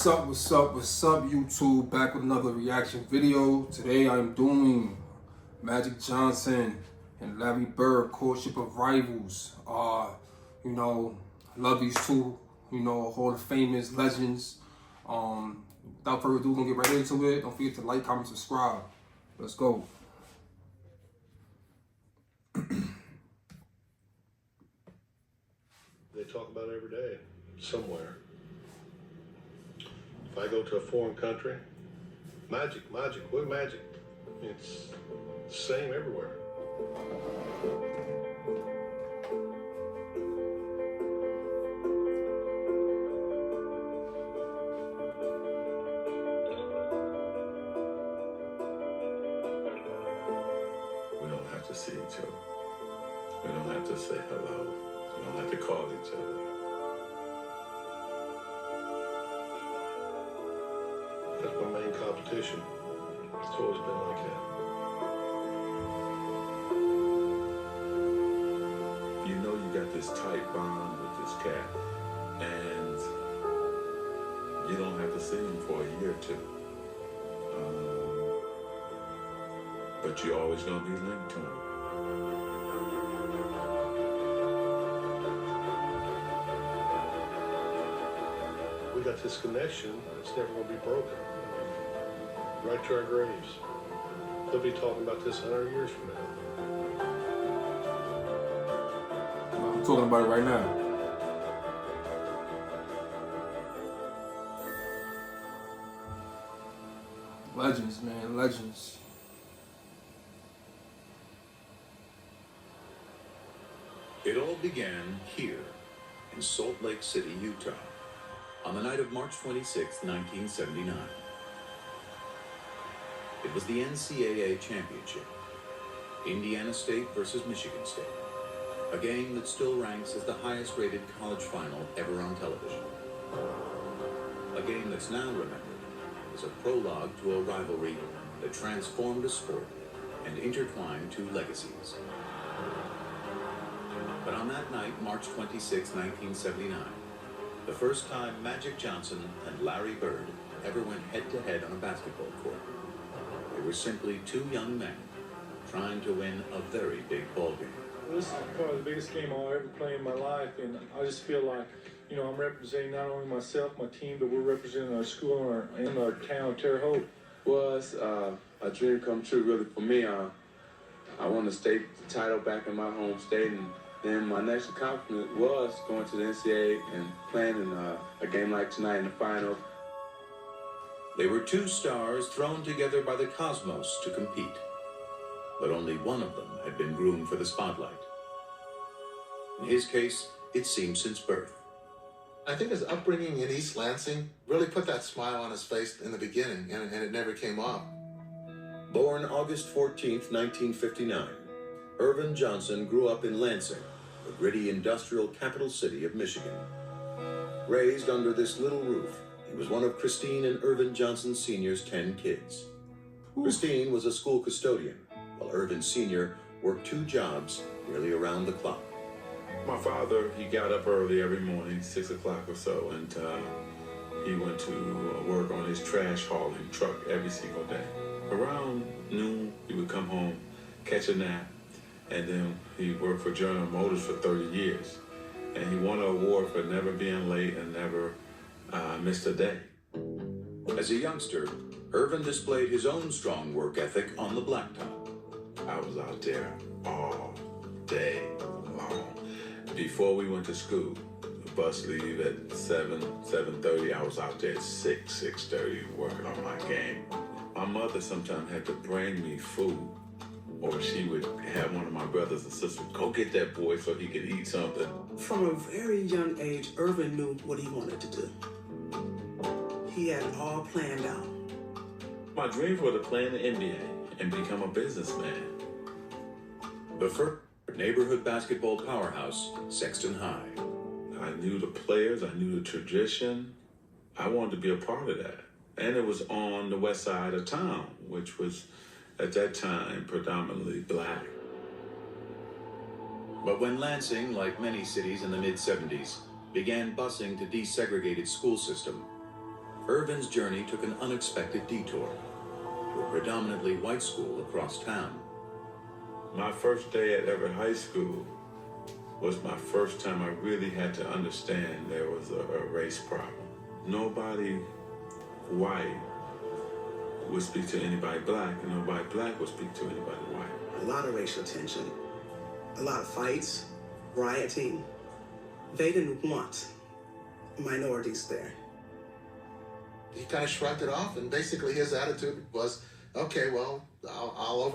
What's up, YouTube? Back with another reaction video. Today I'm doing Magic Johnson and Larry Bird, Courtship of Rivals. I love these two, Hall of Famous legends. Without further ado, we're gonna get right into it. Don't forget to like, comment, subscribe. Let's go. They talk about it every day, somewhere. If I go to a foreign country, magic, what magic? It's the same everywhere. We don't have to see each other. We don't have to say hello. We don't have to call each other. That's my main competition. It's always been like that. You know you got this tight bond with this cat, and you don't have to see him for a year or two. But you're always going to be linked to him. We got this connection that's never going to be broken. Right to our graves. They'll be talking about this 100 years from now. I'm talking about it right now. Legends, man, legends. It all began here in Salt Lake City, Utah, on the night of March 26, 1979. It was the NCAA championship, Indiana State versus Michigan State, a game that still ranks as the highest rated college final ever on television. A game that's now remembered as a prologue to a rivalry that transformed a sport and intertwined two legacies. But on that night, March 26, 1979, the first time Magic Johnson and Larry Bird ever went head-to-head on a basketball court, they were simply two young men trying to win a very big ball game. This is probably the biggest game I'll ever play in my life, and I just feel like, I'm representing not only myself, my team, but we're representing our school and our town, Terre Haute. Was a dream come true really for me. I won the state title back in my home state, and then my next accomplishment was going to the NCAA and playing in a game like tonight in the final. They were two stars thrown together by the cosmos to compete, but only one of them had been groomed for the spotlight. In his case, it seemed since birth. I think his upbringing in East Lansing really put that smile on his face in the beginning, and it never came off. Born August 14th, 1959, Irvin Johnson grew up in Lansing, the gritty industrial capital city of Michigan. Raised under this little roof, he was one of Christine and Irvin Johnson Sr.'s 10 kids. Christine was a school custodian, while Irvin Sr. worked two jobs nearly around the clock. My father, he got up early every morning, 6 o'clock or so, and he went to work on his trash hauling truck every single day. Around noon, he would come home, catch a nap, and then he worked for General Motors for 30 years. And he won an award for never being late and never missed a day. As a youngster, Irvin displayed his own strong work ethic on the blacktop. I was out there all day long. Before we went to school, the bus leave at 7:30. I was out there at 6:30 working on my game. My mother sometimes had to bring me food, or she would have one of my brothers and sisters go get that boy so he could eat something. From a very young age, Irvin knew what he wanted to do. He had it all planned out. My dreams were to play in the NBA and become a businessman. The first neighborhood basketball powerhouse, Sexton High. I knew the players, I knew the tradition. I wanted to be a part of that. And it was on the west side of town, which was at that time predominantly black. But when Lansing, like many cities in the mid-70s, began busing to desegregate its school system, Irvin's journey took an unexpected detour to a predominantly white school across town. My first day at Everett High School was my first time I really had to understand there was a race problem. Nobody white would speak to anybody black, and nobody black would speak to anybody white. A lot of racial tension, a lot of fights, rioting. They didn't want minorities there. He kind of shrugged it off, and basically his attitude was, okay, well, I'll